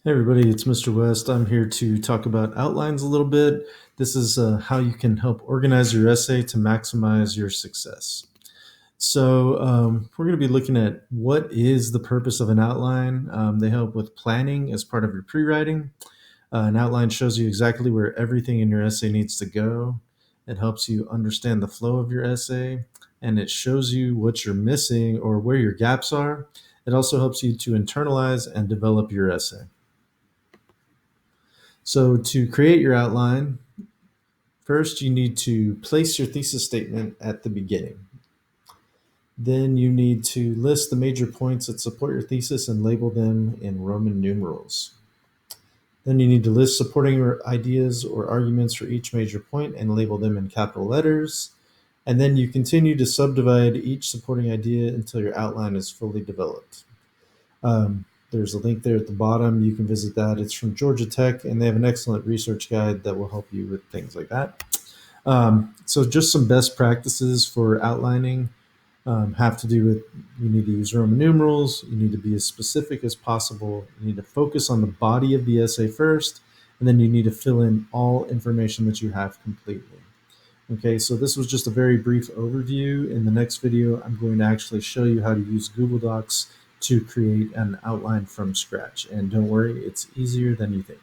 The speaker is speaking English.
Hey everybody, it's Mr. West. I'm here to talk about outlines a little bit. This is how you can help organize your essay to maximize your success. We're going to be looking at what is the purpose of an outline. They help with planning as part of your pre-writing. An outline shows you exactly where everything in your essay needs to go. It helps you understand the flow of your essay, and it shows you what you're missing or where your gaps are. It also helps you to internalize and develop your essay. So to create your outline, first you need to place your thesis statement at the beginning. Then you need to list the major points that support your thesis and label them in Roman numerals. Then you need to list supporting ideas or arguments for each major point and label them in capital letters. And then you continue to subdivide each supporting idea until your outline is fully developed. There's a link there at the bottom. You can visit that. It's from Georgia Tech, and they have an excellent research guide that will help you with things like that. So, just some best practices for outlining have to do with you need to use Roman numerals, you need to be as specific as possible, you need to focus on the body of the essay first, and then you need to fill in all information that you have completely. Okay, so this was just a very brief overview. In the next video, I'm going to actually show you how to use Google Docs to create an outline from scratch. And don't worry, it's easier than you think.